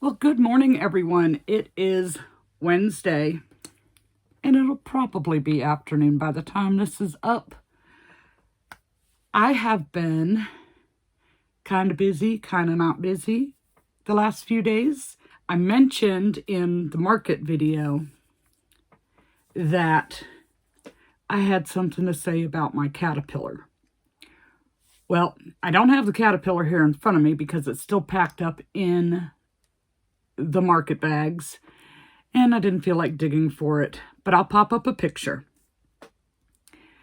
Well, good morning, everyone. It is Wednesday, and it'll probably be afternoon by the time this is up. I have been kind of busy, kind of not busy the last few days. I mentioned in the market video that I had something to say about my caterpillar. Well, I don't have the caterpillar here in front of me because it's still packed up in the market bags, and I didn't feel like digging for it, but I'll pop up a picture.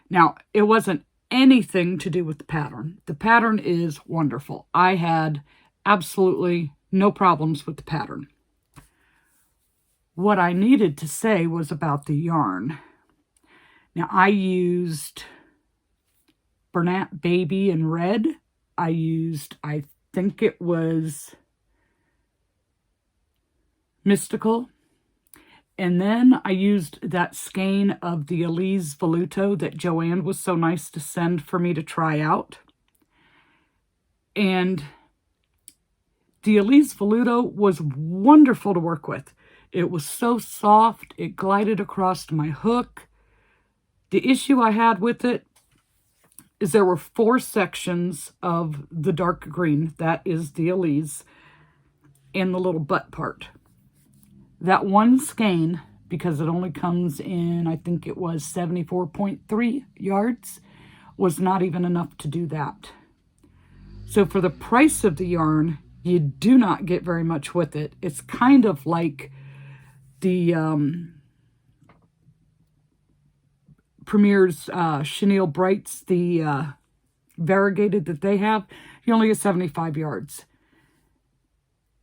Now, it wasn't anything to do with the pattern. The pattern is wonderful. I had absolutely no problems with the pattern. What I needed to say was about the yarn. Now, I used Bernat Baby in red. I think it was Mystical. And then I used that skein of the Elise Voluto that Joanne was so nice to send for me to try out. And the Elise Voluto was wonderful to work with. It was so soft. It glided across my hook. The issue I had with it is there were 4 sections of the dark green. That is the Elise. And the little butt part. That one skein, because it only comes in, I think it was 74.3 yards, was not even enough to do that. So for the price of the yarn, you do not get very much with it. It's kind of like the Premier's Chenille Brights, the variegated that they have. You only get 75 yards.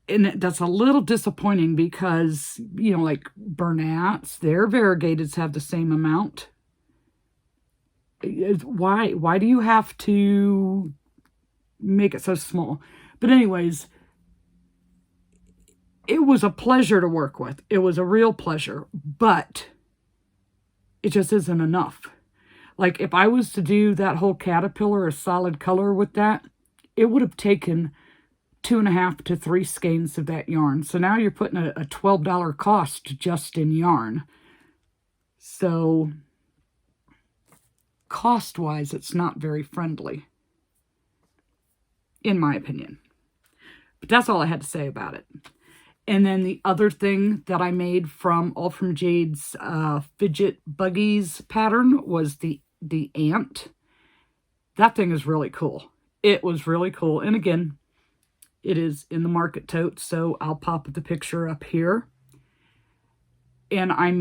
And that's a little disappointing because, like Bernat's, their variegateds have the same amount. Why do you have to make it so small? But anyways, it was a pleasure to work with. It was a real pleasure, but it just isn't enough. Like if I was to do that whole caterpillar a solid color with that, it would have taken 2.5 to 3 skeins of that yarn. So now you're putting a $12 cost just in yarn. So cost-wise, it's not very friendly, in my opinion. But that's all I had to say about it. And then the other thing that I made from All From Jade's Fidget Buggies pattern was the ant. That thing is really cool. It was really cool. And again, it is in the market tote, so I'll pop the picture up here. And I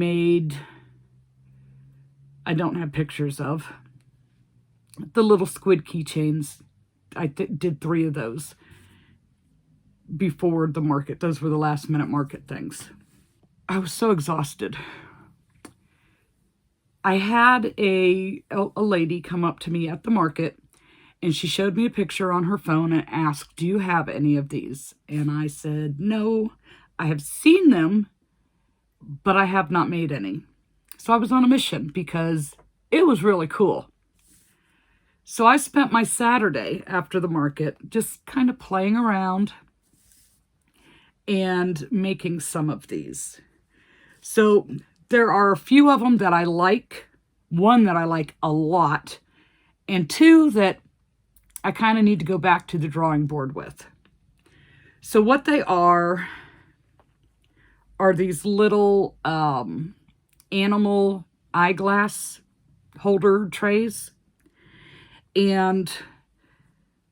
don't have pictures of, the little squid keychains. I did 3 of those before the market. Those were the last minute market things. I was so exhausted. I had a lady come up to me at the market, and she showed me a picture on her phone and asked, "Do you have any of these?" And I said, "No, I have seen them, but I have not made any." So I was on a mission because it was really cool. So I spent my Saturday after the market just kind of playing around and making some of these. So there are a few of them that I like, one that I like a lot, and 2 that I kind of need to go back to the drawing board with. So what they are these little animal eyeglass holder trays. And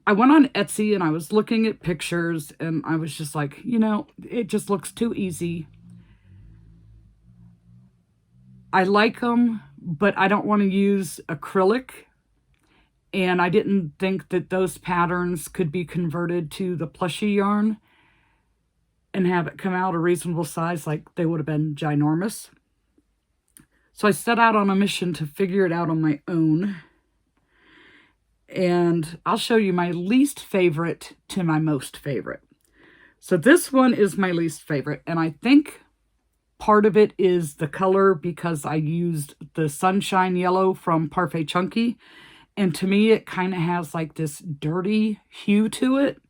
I went on Etsy and I was looking at pictures and I was just like, it just looks too easy. I like them, but I don't want to use acrylic. And I didn't think that those patterns could be converted to the Plushie yarn and have it come out a reasonable size, like they would have been ginormous. So I set out on a mission to figure it out on my own. And I'll show you my least favorite to my most favorite. So this one is my least favorite. And I think part of it is the color because I used the Sunshine Yellow from Parfait Chunky. And to me, it kind of has like this dirty hue to it.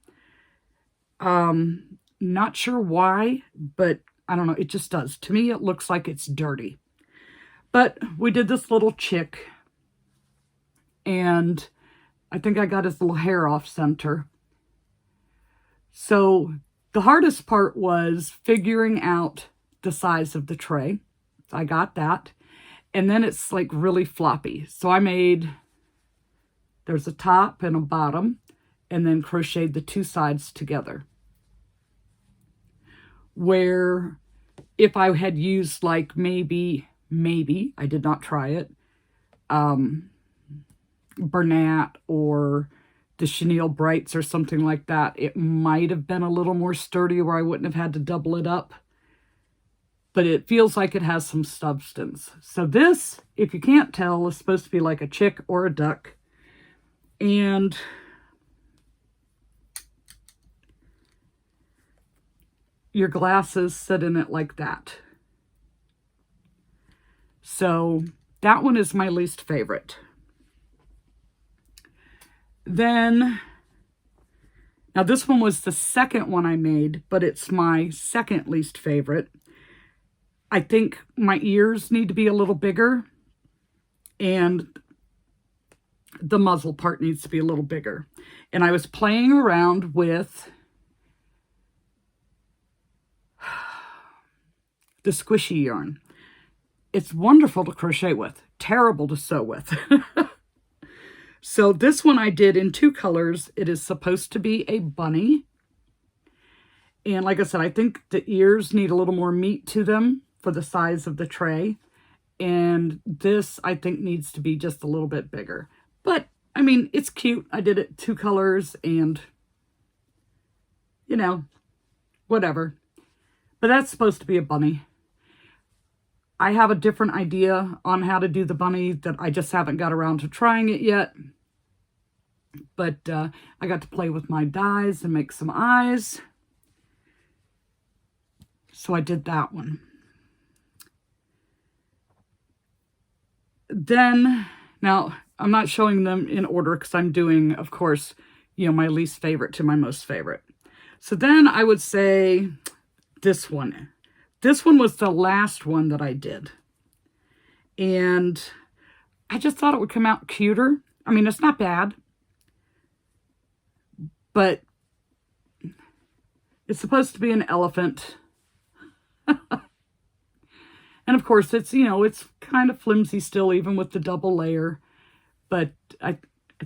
Not sure why, but I don't know, it just does. To me, it looks like it's dirty. But we did this little chick, and I think I got his little hair off center. So the hardest part was figuring out the size of the tray. I got that. And then it's like really floppy. So I made, there's a top and a bottom, and then crocheted the two sides together. Where if I had used like maybe, I did not try it, Bernat or the Chenille Brights or something like that, it might have been a little more sturdy where I wouldn't have had to double it up. But it feels like it has some substance. So this, if you can't tell, is supposed to be like a chick or a duck. And your glasses sit in it like that. So that one is my least favorite. Then, now this one was the second one I made, but it's my second least favorite. I think my ears need to be a little bigger, and the muzzle part needs to be a little bigger. And I was playing around with the squishy yarn. It's wonderful to crochet with, terrible to sew with. So this one I did in two colors. It is supposed to be a bunny. And like I said, I think the ears need a little more meat to them for the size of the tray. And this, I think, needs to be just a little bit bigger. But, I mean, it's cute. I did it two colors and, you know, whatever. But that's supposed to be a bunny. I have a different idea on how to do the bunny that I just haven't got around to trying it yet. But I got to play with my dies and make some eyes. So I did that one. Then, now, I'm not showing them in order because I'm doing, of course, you know, my least favorite to my most favorite. So then I would say this one. This one was the last one that I did. And I just thought it would come out cuter. I mean, it's not bad. But it's supposed to be an elephant. And of course, it's, you know, it's kind of flimsy still, even with the double layer. But I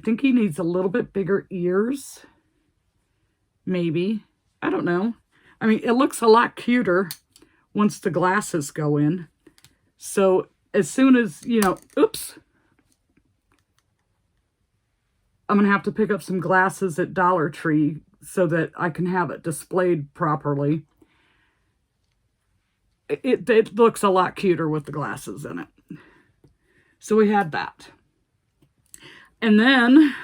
think he needs a little bit bigger ears. Maybe. I don't know. I mean, it looks a lot cuter once the glasses go in. So as soon as, you know, oops, I'm going to have to pick up some glasses at Dollar Tree so that I can have it displayed properly. It looks a lot cuter with the glasses in it. So we had that. And then,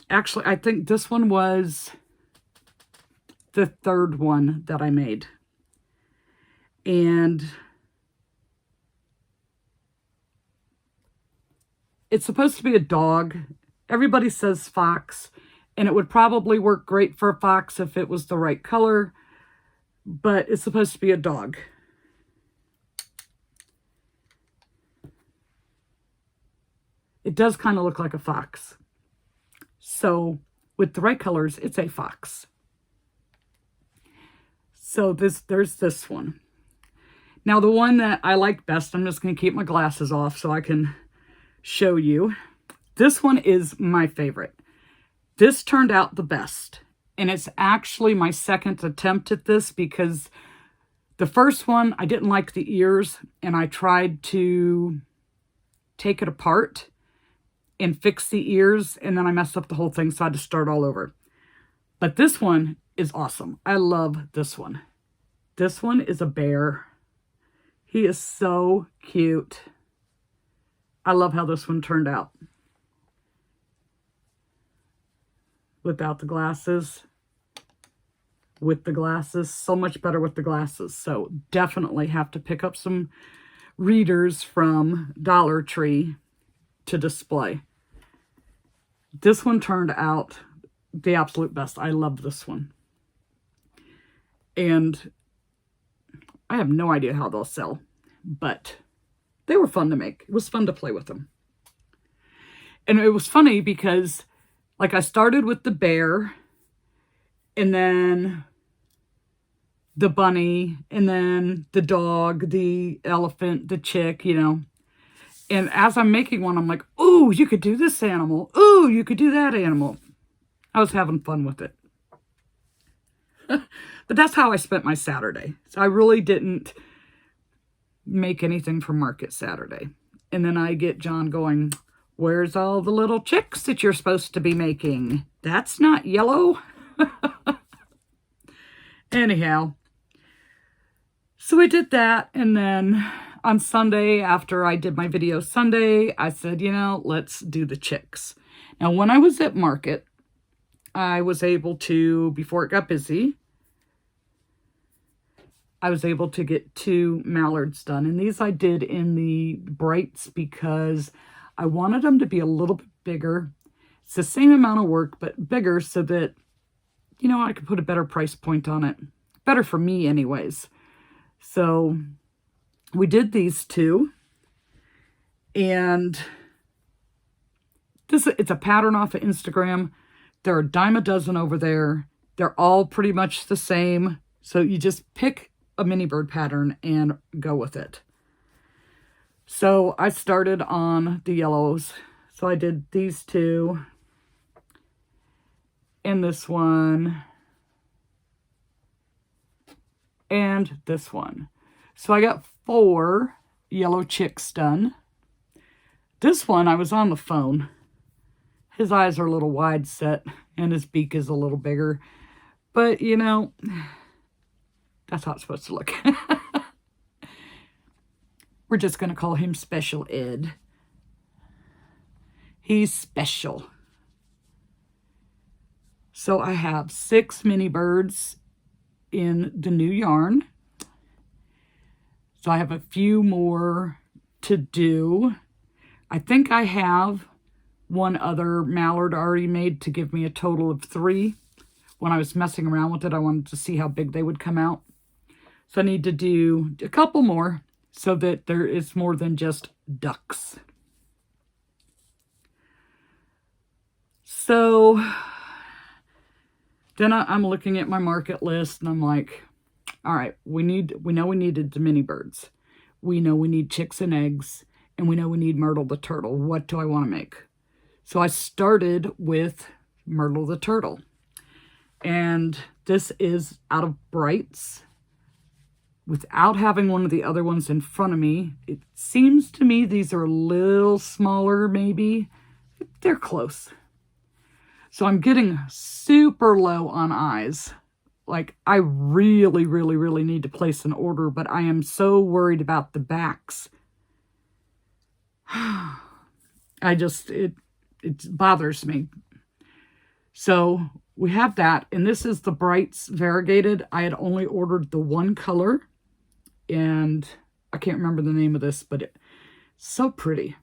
actually, I think this one was the third one that I made. And it's supposed to be a dog. Everybody says fox, and it would probably work great for a fox if it was the right color, but it's supposed to be a dog. It does kind of look like a fox. So with the right colors, it's a fox. So there's this one. Now the one that I like best, I'm just going to keep my glasses off so I can show you. This one is my favorite. This turned out the best. And it's actually my second attempt at this because the first one, I didn't like the ears and I tried to take it apart and fix the ears, and then I messed up the whole thing, so I had to start all over. But this one is awesome. I love this one. This one is a bear. He is so cute. I love how this one turned out. Without the glasses. With the glasses. So much better with the glasses. So definitely have to pick up some readers from Dollar Tree to display. This one turned out the absolute best. I love this one. And I have no idea how they'll sell, but they were fun to make. It was fun to play with them. And it was funny because, like, I started with the bear, and then the bunny, and then the dog, the elephant, the chick, you know. And as I'm making one, I'm like, ooh, you could do this animal. Ooh, you could do that animal. I was having fun with it. But that's how I spent my Saturday. So I really didn't make anything for market Saturday. And then I get John going, where's all the little chicks that you're supposed to be making? That's not yellow. Anyhow, so we did that. And then on Sunday, after I did my video Sunday, I said, you know, let's do the chicks. Now, when I was at market, I was able to, before it got busy, I was able to get 2 mallards done. And these I did in the brights because I wanted them to be a little bit bigger. It's the same amount of work, but bigger so that, you know, I could put a better price point on it. Better for me anyways. So we did these 2. And it's a pattern off of Instagram. There are a dime a dozen over there. They're all pretty much the same. So you just pick a mini bird pattern and go with it. So I started on the yellows. So I did these 2 and this one and this one. So I got 4 yellow chicks done. This one, I was on the phone. His eyes are a little wide set and his beak is a little bigger. But, you know, that's how it's supposed to look. We're just going to call him Special Ed. He's special. So I have 6 mini birds in the new yarn. So I have a few more to do. I think I have one other mallard already made to give me a total of 3. When I was messing around with it, I wanted to see how big they would come out. So I need to do a couple more so that there is more than just ducks. So then I'm looking at my market list and I'm like, all right, we know we needed the mini birds. We know we need chicks and eggs, and we know we need Myrtle the turtle. What do I want to make? So I started with Myrtle the turtle. And this is out of brights. Without having one of the other ones in front of me, it seems to me these are a little smaller maybe. They're close. So I'm getting super low on eyes. Like, I really, really, really need to place an order, but I am so worried about the backs. It bothers me. So we have that, and this is the Brights Variegated. I had only ordered the one color, and I can't remember the name of this, but it's so pretty.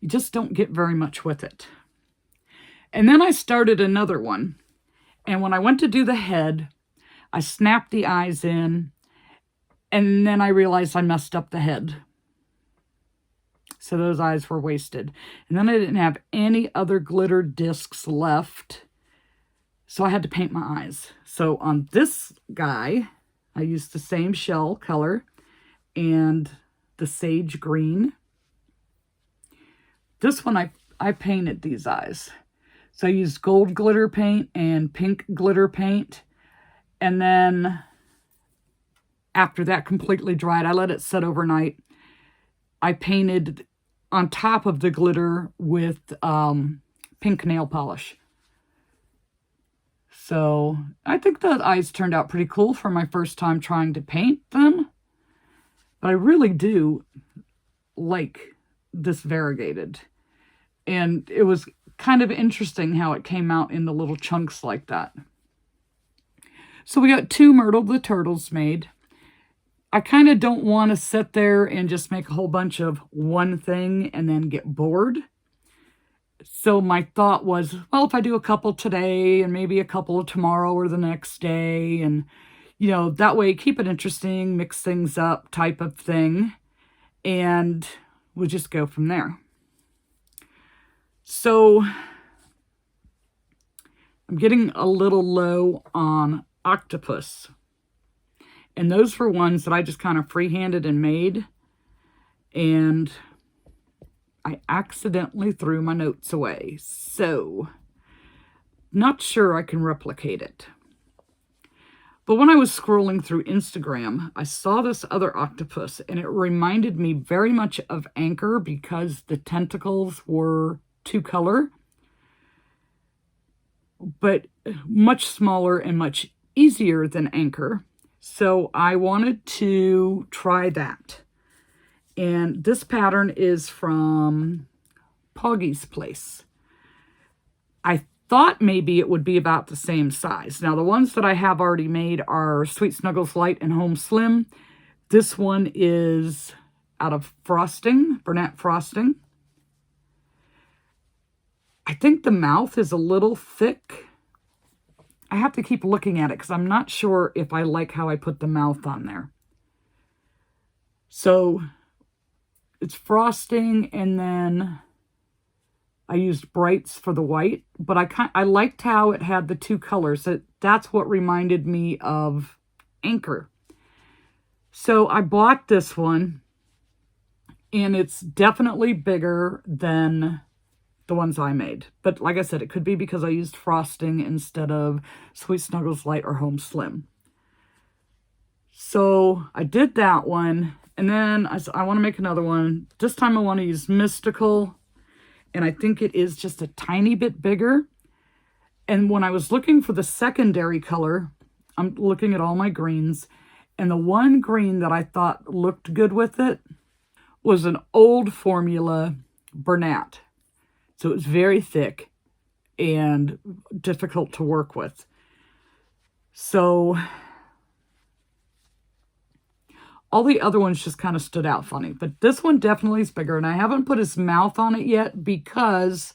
You just don't get very much with it. And then I started another one, and when I went to do the head, I snapped the eyes in, and then I realized I messed up the head. So those eyes were wasted. And then I didn't have any other glitter discs left. So I had to paint my eyes. So on this guy, I used the same shell color and the sage green. This one, I painted these eyes. So I used gold glitter paint and pink glitter paint. And then after that completely dried, I let it set overnight. I painted on top of the glitter with pink nail polish. So I think the eyes turned out pretty cool for my first time trying to paint them. But I really do like this variegated. And it was kind of interesting how it came out in the little chunks like that. So we got 2 Myrtle the Turtles made. I kind of don't want to sit there and just make a whole bunch of one thing and then get bored. So my thought was, well, if I do a couple today and maybe a couple tomorrow or the next day, and, that way keep it interesting, mix things up type of thing, and we'll just go from there. So I'm getting a little low on octopus. And those were ones that I just kind of freehanded and made. And I accidentally threw my notes away. So, not sure I can replicate it. But when I was scrolling through Instagram, I saw this other octopus, and it reminded me very much of Anchor because the tentacles were two color, but much smaller and much easier than Anchor. So I wanted to try that. And this pattern is from Poggy's Place. I thought maybe it would be about the same size. Now, the ones that I have already made are Sweet Snuggles Light and Home Slim. This one is out of frosting, Bernat frosting. I think the mouth is a little thick. I have to keep looking at it because I'm not sure if I like how I put the mouth on there. So it's frosting, and then I used brights for the white, but I liked how it had the two colors. That's what reminded me of Anchor. So I bought this one, and it's definitely bigger than the ones I made. But like I said, it could be because I used frosting instead of Sweet Snuggles Light or Home Slim. So I did that one. And then I want to make another one. This time I want to use Mystical. And I think it is just a tiny bit bigger. And when I was looking for the secondary color, I'm looking at all my greens. And the one green that I thought looked good with it was an old formula Bernat. So it was very thick and difficult to work with. So all the other ones just kind of stood out funny. But this one definitely is bigger. And I haven't put his mouth on it yet because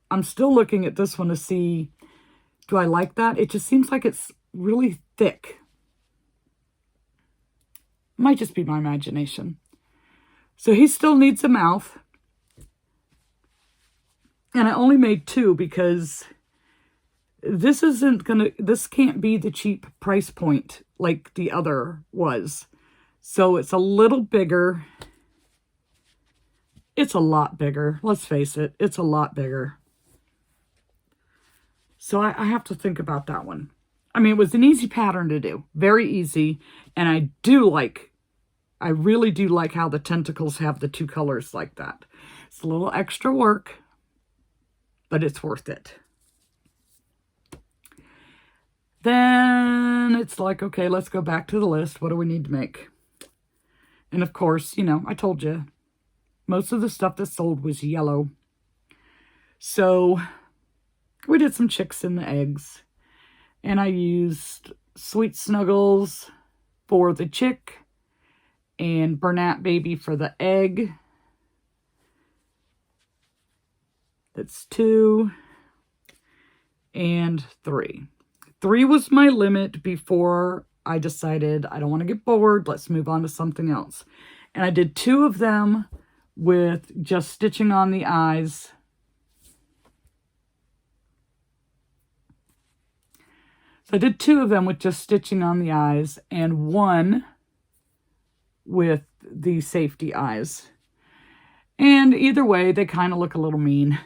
I'm still looking at this one to see, do I like that? It just seems like it's really thick. Might just be my imagination. So he still needs a mouth. And I only made two because this can't be the cheap price point like the other was. So it's a little bigger. It's a lot bigger. Let's face it. It's a lot bigger. So I have to think about that one. I mean, it was an easy pattern to do. Very easy. And I really do like how the tentacles have the two colors like that. It's a little extra work, but it's worth it. Then it's like, okay, let's go back to the list. What do we need to make? And of course, I told you, most of the stuff that sold was yellow. So we did some chicks in the eggs. And I used Sweet Snuggles for the chick and Bernat Baby for the egg. That's 2 and 3. 3 was my limit before I decided I don't want to get bored. Let's move on to something else. And I did 2 of them with just stitching on the eyes. So I did 2 of them with just stitching on the eyes and 1 with the safety eyes. And either way, they kind of look a little mean.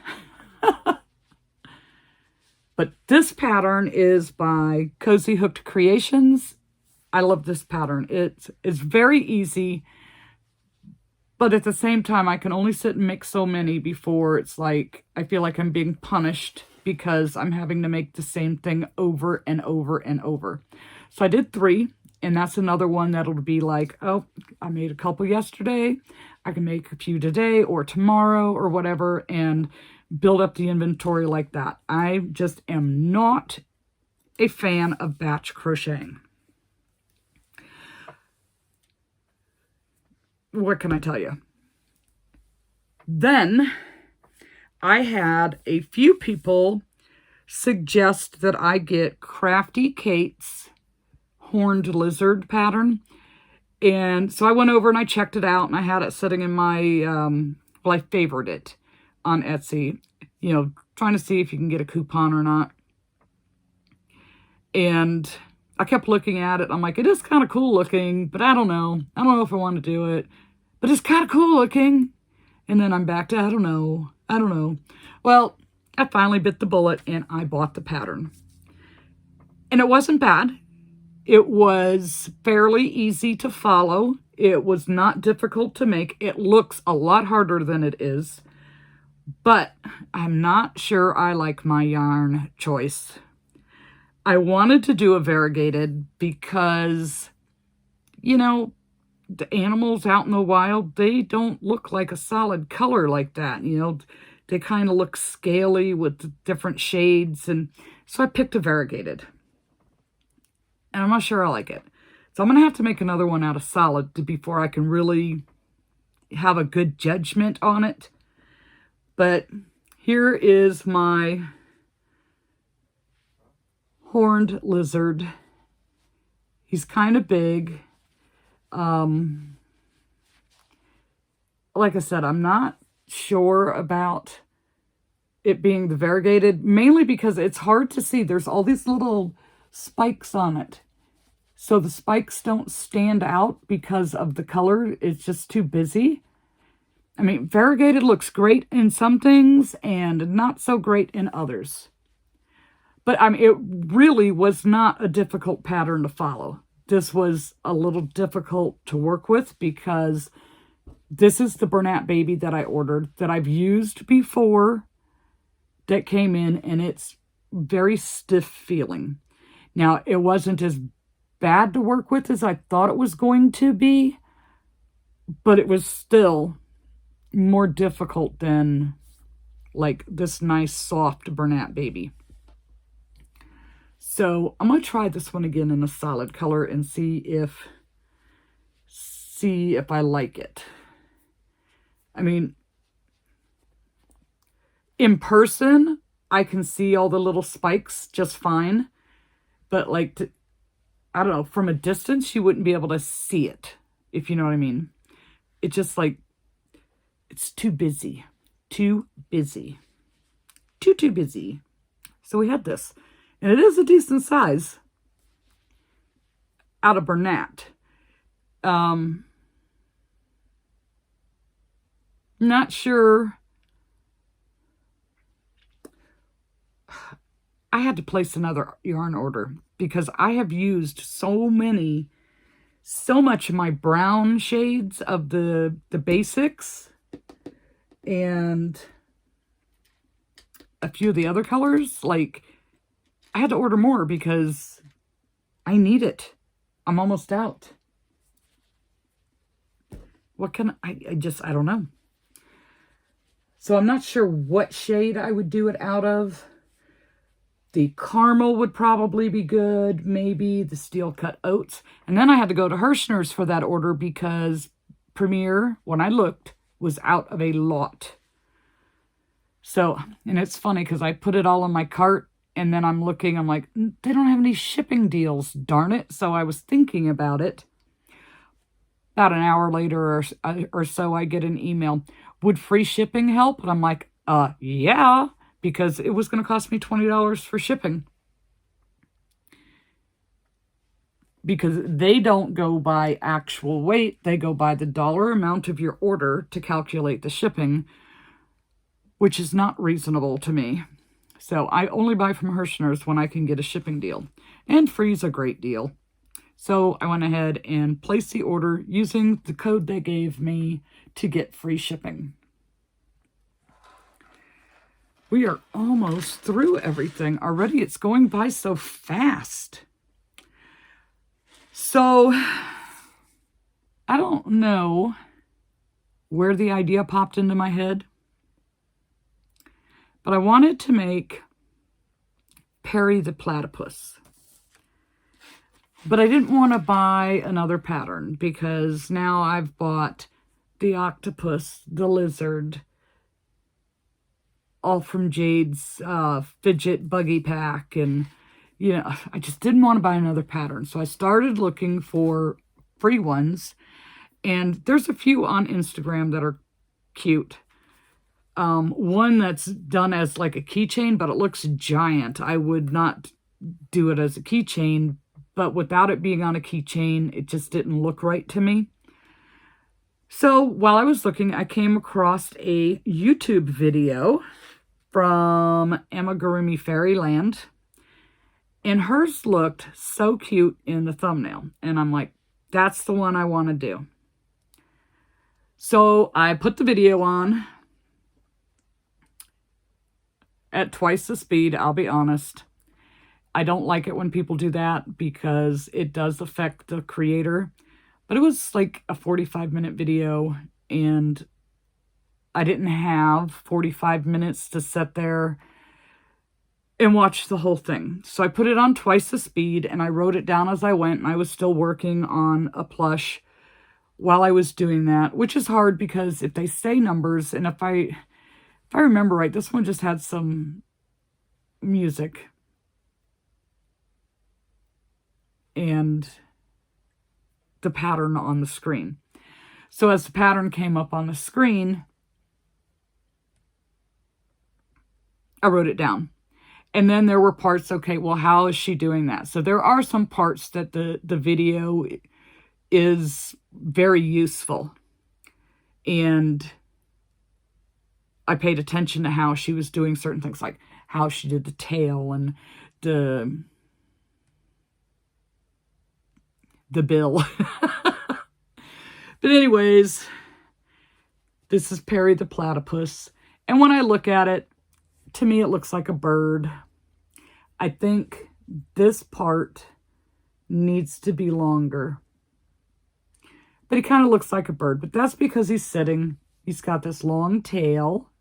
But this pattern is by Cozy Hooked Creations. I love this pattern. It's very easy, but at the same time, I can only sit and make so many before it's like, I feel like I'm being punished because I'm having to make the same thing over and over and over. So I did 3, and that's another one that'll be like, oh, I made a couple yesterday. I can make a few today or tomorrow or whatever, and build up the inventory like that. I just am not a fan of batch crocheting. What can I tell you? Then I had a few people suggest that I get Crafty Kate's horned lizard pattern. And so I went over and I checked it out, and I had it sitting in my, well, I favored it on Etsy, you know, trying to see if you can get a coupon or not. And I kept looking at it. I'm like, it is kind of cool looking, but I don't know. I don't know if I want to do it, but it's kind of cool looking. And then I'm back to, I don't know. Well, I finally bit the bullet and I bought the pattern. And it wasn't bad. It was fairly easy to follow. It was not difficult to make. It looks a lot harder than it is, but I'm not sure I like my yarn choice. I wanted to do a variegated because, you know, the animals out in the wild, they don't look like a solid color like that. You know, they kind of look scaly with different shades. And so I picked a variegated. And I'm not sure I like it. So I'm going to have to make another one out of solid before I can really have a good judgment on it. But here is my horned lizard. He's kind of big. Like I said, I'm not sure about it being the variegated, mainly because it's hard to see. There's all these little spikes on it. So the spikes don't stand out because of the color. It's just too busy. I mean, variegated looks great in some things and not so great in others. But I mean, it really was not a difficult pattern to follow. This was a little difficult to work with because this is the Bernat baby that I ordered that I've used before that came in, and it's very stiff feeling. Now, it wasn't as bad to work with as I thought it was going to be, but it was still more difficult than like this nice soft Bernat baby. So I'm going to try this one again in a solid color and see if I like it. I mean, in person, I can see all the little spikes just fine. But like, I don't know, from a distance, you wouldn't be able to see it, if you know what I mean. It's just like, it's too busy. Too busy. Too busy. So we had this. And it is a decent size out of Bernat. Not sure. I had to place another yarn order because I have used so much of my brown shades of the basics and a few of the other colors. Like, I had to order more because I need it. I'm almost out. What can I don't know. So I'm not sure what shade I would do it out of. The caramel would probably be good. Maybe the steel cut oats. And then I had to go to Hirschner's for that order because Premier, when I looked, was out of a lot. So, and it's funny because I put it all in my cart and then I'm looking, I'm like, they don't have any shipping deals, darn it. So I was thinking about it. About an hour later or so, I get an email. Would free shipping help? And I'm like, yeah, because it was going to cost me $20 for shipping. Because they don't go by actual weight. They go by the dollar amount of your order to calculate the shipping, which is not reasonable to me. So I only buy from Hirschner's when I can get a shipping deal. And free's a great deal. So I went ahead and placed the order using the code they gave me to get free shipping. We are almost through everything already. It's going by so fast. So I don't know where the idea popped into my head, but I wanted to make Perry the Platypus. But I didn't want to buy another pattern because now I've bought the octopus, the lizard, all from Jade's fidget buggy pack. And, you know, I just didn't want to buy another pattern. So I started looking for free ones. And there's a few on Instagram that are cute. One that's done as like a keychain, but it looks giant. I would not do it as a keychain, but without it being on a keychain, it just didn't look right to me. So while I was looking, I came across a YouTube video from Amigurumi Fairyland, and hers looked so cute in the thumbnail. And I'm like, that's the one I want to do. So I put the video on at twice the speed, I'll be honest. I don't like it when people do that because it does affect the creator. But it was like a 45-minute video, and I didn't have 45 minutes to sit there and watch the whole thing. So I put it on twice the speed, and I wrote it down as I went, and I was still working on a plush while I was doing that, which is hard because if they say numbers, and if I remember right, this one just had some music. And the pattern on the screen. So as the pattern came up on the screen, I wrote it down. And then there were parts, okay, well, how is she doing that? So there are some parts that the video is very useful. And I paid attention to how she was doing certain things, like how she did the tail and the bill. But anyways, this is Perry the Platypus. And when I look at it, to me it looks like a bird. I think this part needs to be longer. But he kind of looks like a bird. But that's because he's sitting. He's got this long tail.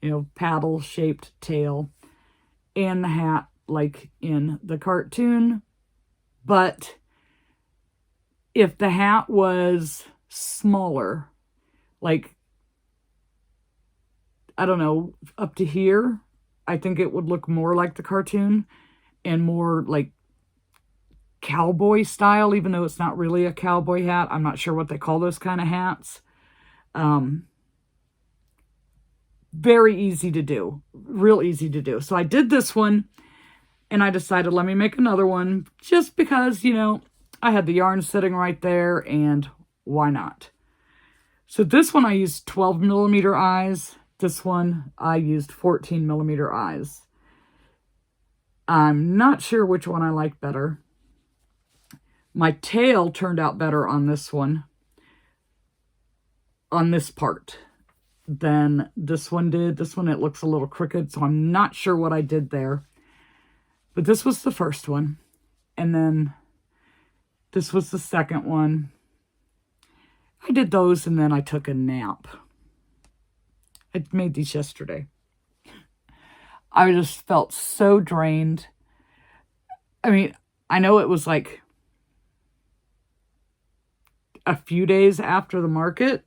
You know, paddle-shaped tail. And the hat like in the cartoon. But if the hat was smaller, like, I don't know, up to here, I think it would look more like the cartoon and more like cowboy style, even though it's not really a cowboy hat. I'm not sure what they call those kind of hats. Very easy to do. Real easy to do. So I did this one, and I decided, let me make another one just because, you know, I had the yarn sitting right there, and why not? So this one I used 12 millimeter eyes. This one I used 14 millimeter eyes. I'm not sure which one I like better. My tail turned out better on this one, on this part, than this one did. This one, it looks a little crooked, so I'm not sure what I did there. But this was the first one. And then this was the second one. I did those, and then I took a nap. I made these yesterday. I just felt so drained. I mean, I know it was like a few days after the market,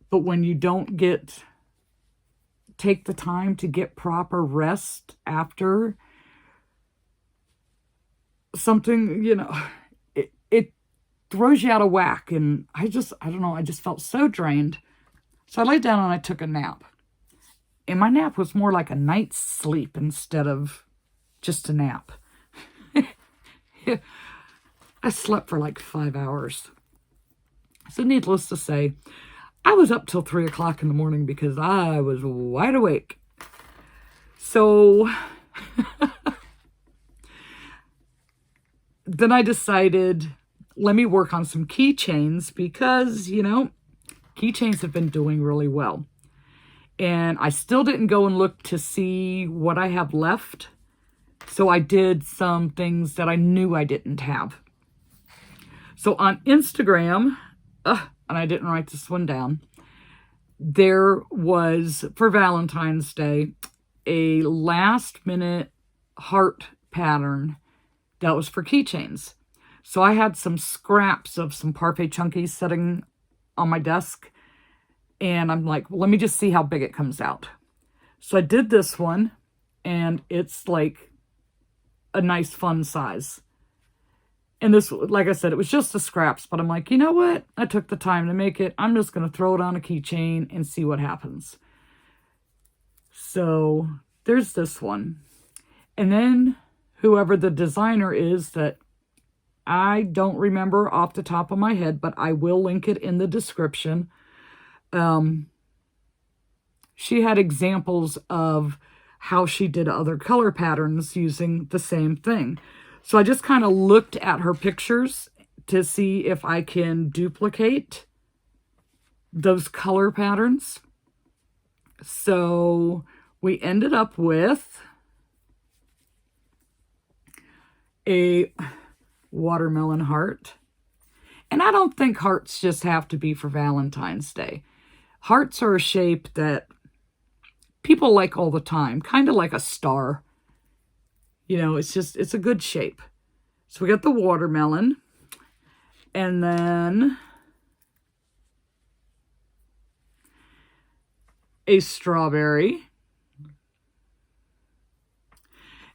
but when you don't take the time to get proper rest after something, you know, it throws you out of whack. And I don't know, I just felt so drained. So I laid down and I took a nap. And my nap was more like a night's sleep instead of just a nap. I slept for like 5 hours. So needless to say, I was up till 3 o'clock in the morning because I was wide awake. So then I decided, let me work on some keychains because, you know, keychains have been doing really well. And I still didn't go and look to see what I have left. So I did some things that I knew I didn't have. So on Instagram, and I didn't write this one down, there was, for Valentine's Day, a last minute heart pattern that was for keychains. So I had some scraps of some Parfait Chunkies sitting on my desk, and I'm like, well, let me just see how big it comes out. So I did this one, and it's like a nice fun size. And this, like I said, it was just the scraps, but I'm like, you know what? I took the time to make it. I'm just going to throw it on a keychain and see what happens. So there's this one. And then whoever the designer is, that I don't remember off the top of my head, but I will link it in the description. She had examples of how she did other color patterns using the same thing. So I just kind of looked at her pictures to see if I can duplicate those color patterns. So we ended up with a watermelon heart. And I don't think hearts just have to be for Valentine's Day. Hearts are a shape that people like all the time, kind of like a star. You know, it's a good shape. So we got the watermelon, and then a strawberry.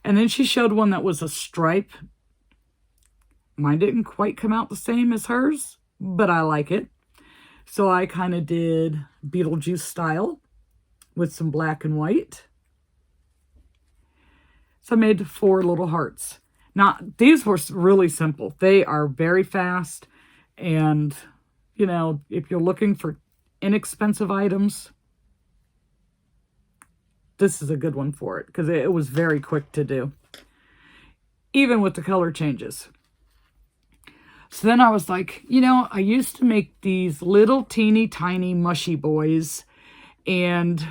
And then she showed one that was a stripe. Mine didn't quite come out the same as hers, but I like it. So I kind of did Beetlejuice style with some black and white. So I made 4 little hearts. Now, these were really simple. They are very fast. And, you know, if you're looking for inexpensive items, this is a good one for it, because it was very quick to do, even with the color changes. So then I was like, you know, I used to make these little teeny tiny mushy boys, and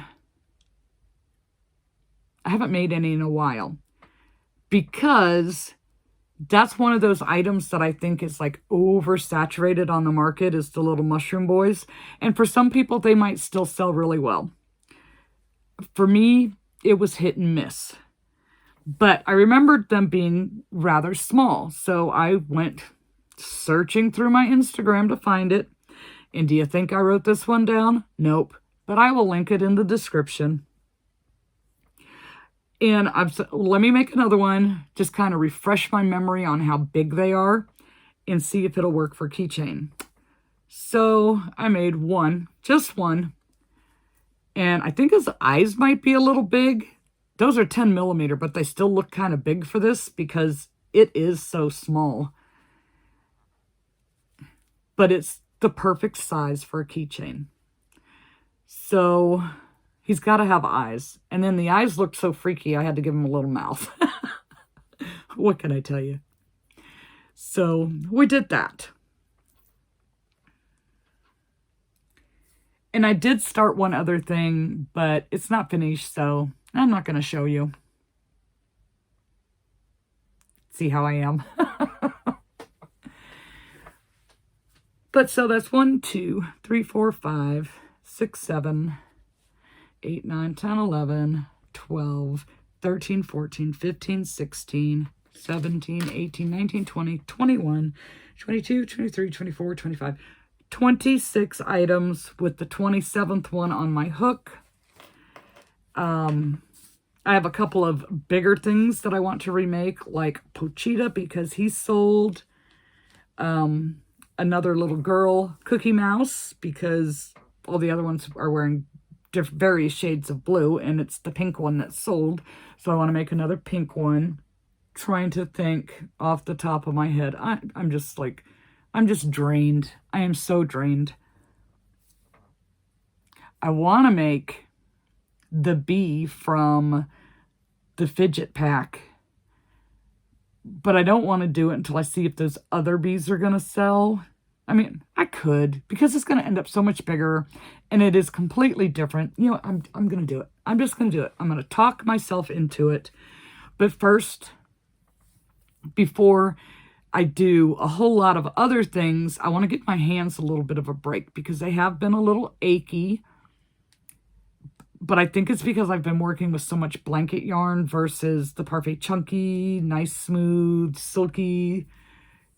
I haven't made any in a while, because that's one of those items that I think is like oversaturated on the market, is the little mushroom boys. And for some people, they might still sell really well. For me, it was hit and miss. But I remembered them being rather small. So I went searching through my Instagram to find it. And do you think I wrote this one down? Nope. But I will link it in the description. And let me make another one, just kind of refresh my memory on how big they are and see if it'll work for keychain. So I made one, just one. And I think his eyes might be a little big. Those are 10 millimeter, but they still look kind of big for this because it is so small. But it's the perfect size for a keychain. So he's got to have eyes. And then the eyes looked so freaky, I had to give him a little mouth. What can I tell you? So we did that. And I did start one other thing, but it's not finished, so I'm not going to show you. See how I am. But so that's 1, 2, 3, 4, 5, 6, 7, 8, 9, 10, 11, 12, 13, 14, 15, 16, 17, 18, 19, 20, 21, 22, 23, 24, 25, 26 items with the 27th one on my hook. I have a couple of bigger things that I want to remake, like Pochita, because he sold. Another little girl, Cookie Mouse, because all the other ones are wearing various shades of blue, and it's the pink one that's sold. So I want to make another pink one. Trying to think off the top of my head. I'm just drained. I am so drained. I want to make the bee from the fidget pack, but I don't want to do it until I see if those other bees are going to sell. I mean, I could, because it's going to end up so much bigger, and it is completely different. You know, I'm going to do it. I'm just going to do it. I'm going to talk myself into it. But first, before I do a whole lot of other things, I want to give my hands a little bit of a break, because they have been a little achy. But I think it's because I've been working with so much blanket yarn versus the Parfait Chunky, nice, smooth, silky,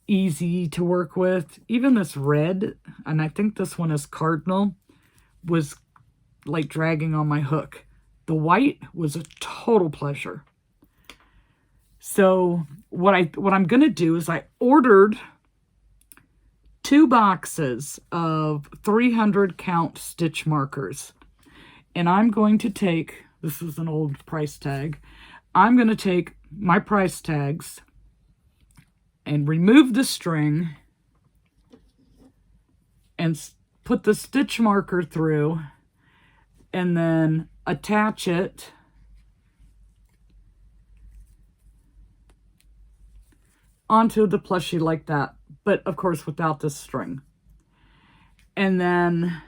easy to work with. Even this red, and I think this one is Cardinal, was like dragging on my hook. The white was a total pleasure. So what I'm going to do is I ordered 2 boxes of 300 count stitch markers. And I'm going to take, this is an old price tag, I'm going to take my price tags and remove the string and put the stitch marker through and then attach it onto the plushie like that, but of course without this string. And then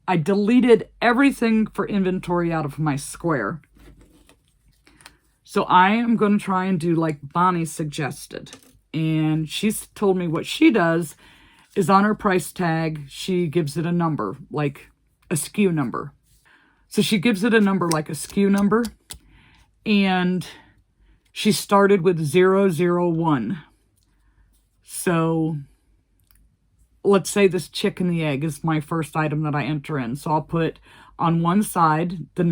I deleted everything for inventory out of my square. So I am going to try and do like Bonnie suggested. And she's told me what she does is on her price tag, she gives it a number, like a SKU number. So she gives it a number like a SKU number. And she started with 001. So let's say this chick and the egg is my first item that I enter in. So I'll put on one side the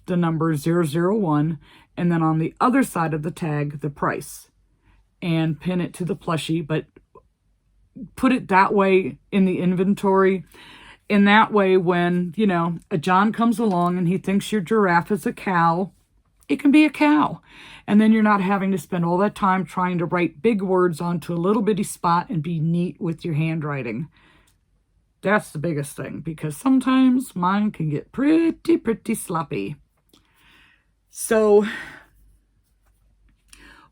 number 001, and then on the other side of the tag, the price, and pin it to the plushie, but put it that way in the inventory. In that way, when, you know, a John comes along and he thinks your giraffe is a cow, it can be a cow. And then you're not having to spend all that time trying to write big words onto a little bitty spot and be neat with your handwriting. That's the biggest thing, because sometimes mine can get pretty sloppy. So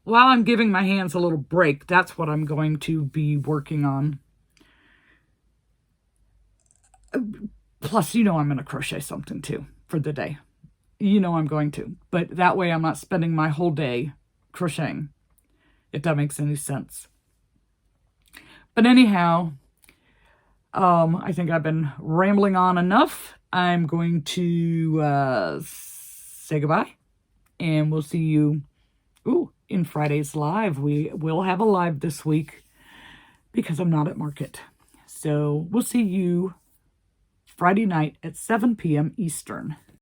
while I'm giving my hands a little break, that's what I'm going to be working on. Plus, you know I'm going to crochet something too for the day. You know I'm going to. But that way I'm not spending my whole day crocheting, if that makes any sense. But anyhow, I think I've been rambling on enough. I'm going to say goodbye. And we'll see you in Friday's live. We will have a live this week because I'm not at market. So we'll see you Friday night at 7 p.m. Eastern.